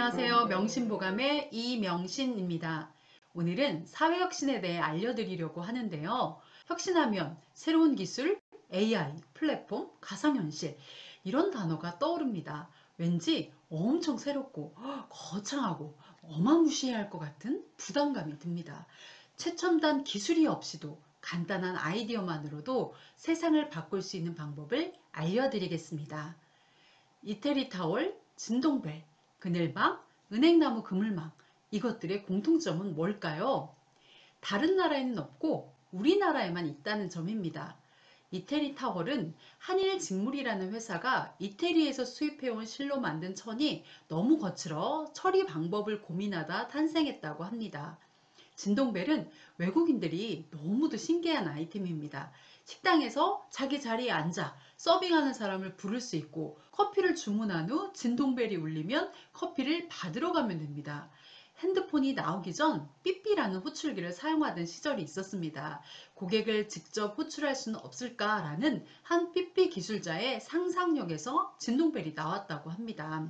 안녕하세요. 명신보감의 이명신입니다. 오늘은 사회혁신에 대해 알려드리려고 하는데요. 혁신하면 새로운 기술, AI, 플랫폼, 가상현실 이런 단어가 떠오릅니다. 왠지 엄청 새롭고 거창하고 어마무시할 것 같은 부담감이 듭니다. 최첨단 기술이 없이도 간단한 아이디어만으로도 세상을 바꿀 수 있는 방법을 알려드리겠습니다. 이태리타월, 진동벨, 그늘망, 은행나무 그물망 이것들의 공통점은 뭘까요? 다른 나라에는 없고 우리나라에만 있다는 점입니다. 이태리타월은 한일직물이라는 회사가 이태리에서 수입해온 실로 만든 천이 너무 거칠어 처리 방법을 고민하다 탄생했다고 합니다. 진동벨은 외국인들이 너무도 신기한 아이템입니다. 식당에서 자기 자리에 앉아 서빙하는 사람을 부를 수 있고 커피를 주문한 후 진동벨이 울리면 커피를 받으러 가면 됩니다. 핸드폰이 나오기 전 삐삐라는 호출기를 사용하던 시절이 있었습니다. 고객을 직접 호출할 수는 없을까라는 한 삐삐 기술자의 상상력에서 진동벨이 나왔다고 합니다.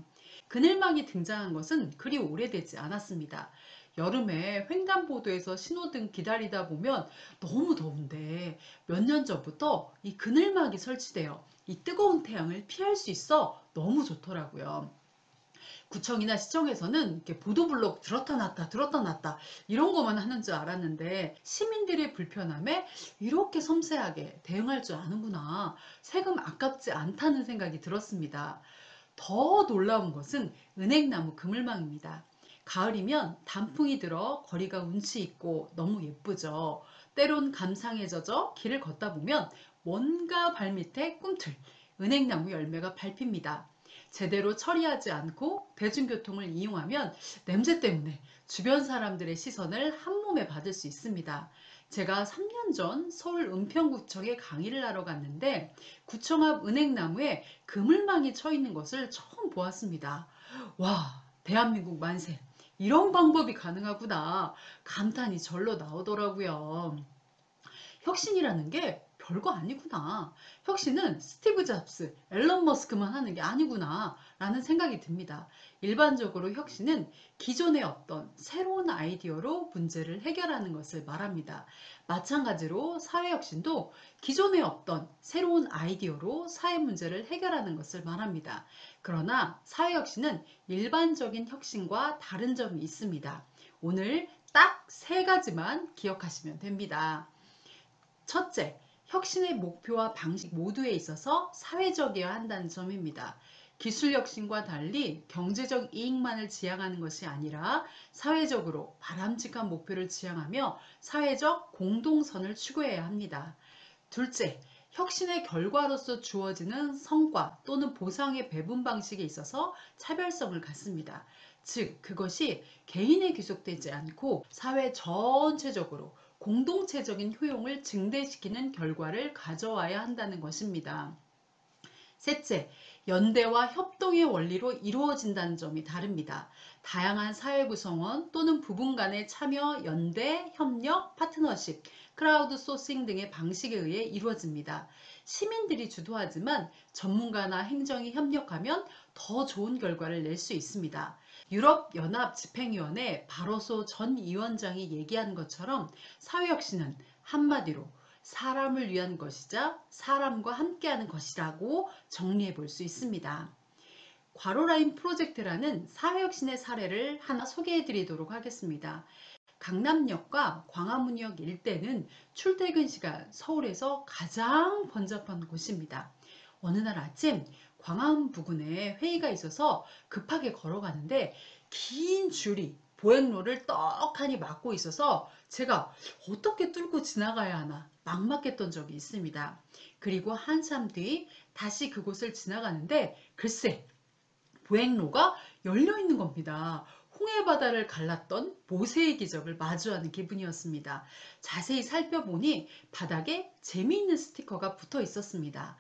그늘망이 등장한 것은 그리 오래되지 않았습니다. 여름에 횡단보도에서 신호등 기다리다 보면 너무 더운데 몇 년 전부터 이 그늘막이 설치되어 이 뜨거운 태양을 피할 수 있어 너무 좋더라고요. 구청이나 시청에서는 이렇게 보도블록 들었다 놨다 들었다 놨다 이런 것만 하는 줄 알았는데 시민들의 불편함에 이렇게 섬세하게 대응할 줄 아는구나. 세금 아깝지 않다는 생각이 들었습니다. 더 놀라운 것은 은행나무 그물망입니다. 가을이면 단풍이 들어 거리가 운치 있고 너무 예쁘죠. 때론 감상에 젖어 길을 걷다 보면 뭔가 발밑에 꿈틀 은행나무 열매가 밟힙니다. 제대로 처리하지 않고 대중교통을 이용하면 냄새 때문에 주변 사람들의 시선을 한몸에 받을 수 있습니다. 제가 3년 전 서울 은평구청에 강의를 하러 갔는데 구청 앞 은행나무에 그물망이 쳐 있는 것을 처음 보았습니다. 와, 대한민국 만세! 이런 방법이 가능하구나. 감탄이 절로 나오더라고요. 혁신이라는 게 별거 아니구나. 혁신은 스티브 잡스, 앨런 머스크만 하는 게 아니구나 라는 생각이 듭니다. 일반적으로 혁신은 기존의 어떤 새로운 아이디어로 문제를 해결하는 것을 말합니다. 마찬가지로 사회혁신도 기존의 어떤 새로운 아이디어로 사회 문제를 해결하는 것을 말합니다. 그러나 사회혁신은 일반적인 혁신과 다른 점이 있습니다. 오늘 딱 세 가지만 기억하시면 됩니다. 첫째, 혁신의 목표와 방식 모두에 있어서 사회적이어야 한다는 점입니다. 기술 혁신과 달리 경제적 이익만을 지향하는 것이 아니라 사회적으로 바람직한 목표를 지향하며 사회적 공동선을 추구해야 합니다. 둘째, 혁신의 결과로서 주어지는 성과 또는 보상의 배분 방식에 있어서 차별성을 갖습니다. 즉, 그것이 개인에 귀속되지 않고 사회 전체적으로 공동체적인 효용을 증대시키는 결과를 가져와야 한다는 것입니다. 셋째, 연대와 협동의 원리로 이루어진다는 점이 다릅니다. 다양한 사회 구성원 또는 부분 간의 참여, 연대, 협력, 파트너십, 크라우드 소싱 등의 방식에 의해 이루어집니다. 시민들이 주도하지만 전문가나 행정이 협력하면 더 좋은 결과를 낼 수 있습니다. 유럽연합집행위원회 바로소 전 위원장이 얘기한 것처럼 사회혁신은 한마디로 사람을 위한 것이자 사람과 함께하는 것이라고 정리해 볼 수 있습니다. 괄호라인 프로젝트라는 사회혁신의 사례를 하나 소개해 드리도록 하겠습니다. 강남역과 광화문역 일대는 출퇴근 시간 서울에서 가장 번잡한 곳입니다. 어느 날 아침 광화문 부근에 회의가 있어서 급하게 걸어가는데 긴 줄이 보행로를 떡하니 막고 있어서 제가 어떻게 뚫고 지나가야 하나 막막했던 적이 있습니다. 그리고 한참 뒤 다시 그곳을 지나가는데 글쎄 보행로가 열려 있는 겁니다. 홍해바다를 갈랐던 모세의 기적을 마주하는 기분이었습니다. 자세히 살펴보니 바닥에 재미있는 스티커가 붙어 있었습니다.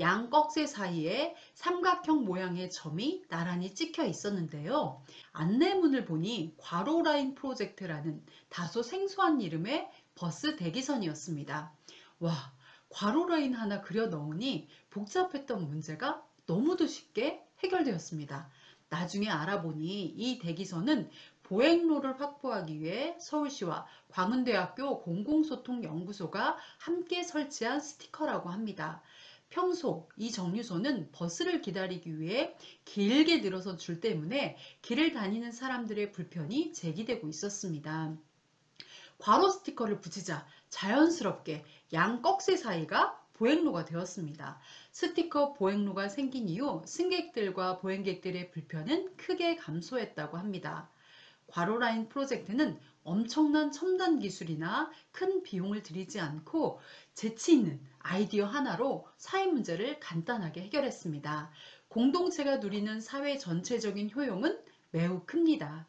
양 꺽쇠 사이에 삼각형 모양의 점이 나란히 찍혀 있었는데요. 안내문을 보니 괄호라인 프로젝트라는 다소 생소한 이름의 버스 대기선이었습니다. 와, 괄호라인 하나 그려 넣으니 복잡했던 문제가 너무도 쉽게 해결되었습니다. 나중에 알아보니 이 대기선은 보행로를 확보하기 위해 서울시와 광운대학교 공공소통연구소가 함께 설치한 스티커라고 합니다. 평소 이 정류소는 버스를 기다리기 위해 길게 늘어선 줄 때문에 길을 다니는 사람들의 불편이 제기되고 있었습니다. 괄호 스티커를 붙이자 자연스럽게 양 꺽쇠 사이가 보행로가 되었습니다. 스티커 보행로가 생긴 이후 승객들과 보행객들의 불편은 크게 감소했다고 합니다. 괄호라인 프로젝트는 엄청난 첨단 기술이나 큰 비용을 들이지 않고 재치 있는 아이디어 하나로 사회 문제를 간단하게 해결했습니다. 공동체가 누리는 사회 전체적인 효용은 매우 큽니다.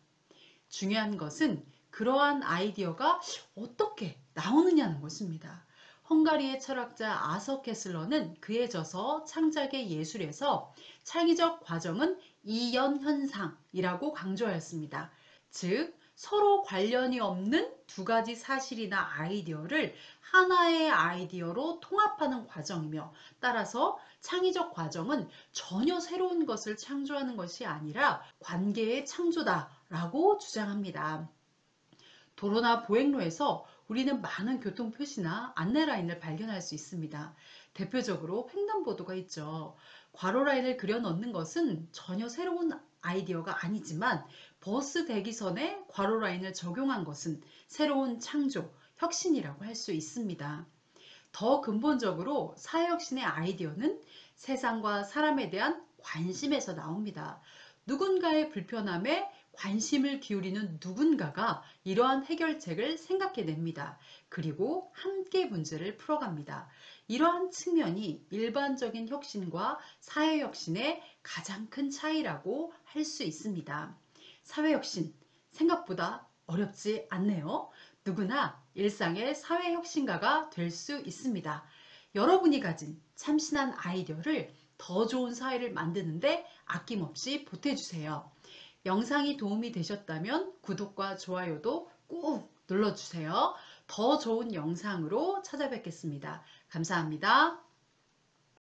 중요한 것은 그러한 아이디어가 어떻게 나오느냐는 것입니다. 헝가리의 철학자 아서 캐슬러는 그에 져서 창작의 예술에서 창의적 과정은 이연 현상이라고 강조하였습니다. 즉, 서로 관련이 없는 두 가지 사실이나 아이디어를 하나의 아이디어로 통합하는 과정이며, 따라서 창의적 과정은 전혀 새로운 것을 창조하는 것이 아니라 관계의 창조다라고 주장합니다. 도로나 보행로에서 우리는 많은 교통 표시나 안내 라인을 발견할 수 있습니다. 대표적으로 횡단보도가 있죠. 괄호 라인을 그려 넣는 것은 전혀 새로운 아이디어가 아니지만 버스 대기선에 괄호 라인을 적용한 것은 새로운 창조, 혁신이라고 할 수 있습니다. 더 근본적으로 사회혁신의 아이디어는 세상과 사람에 대한 관심에서 나옵니다. 누군가의 불편함에 관심을 기울이는 누군가가 이러한 해결책을 생각해냅니다. 그리고 함께 문제를 풀어갑니다. 이러한 측면이 일반적인 혁신과 사회혁신의 가장 큰 차이라고 할 수 있습니다. 사회혁신, 생각보다 어렵지 않네요. 누구나 일상의 사회혁신가가 될 수 있습니다. 여러분이 가진 참신한 아이디어를 더 좋은 사회를 만드는데 아낌없이 보태주세요. 영상이 도움이 되셨다면 구독과 좋아요도 꾹 눌러주세요. 더 좋은 영상으로 찾아뵙겠습니다. 감사합니다.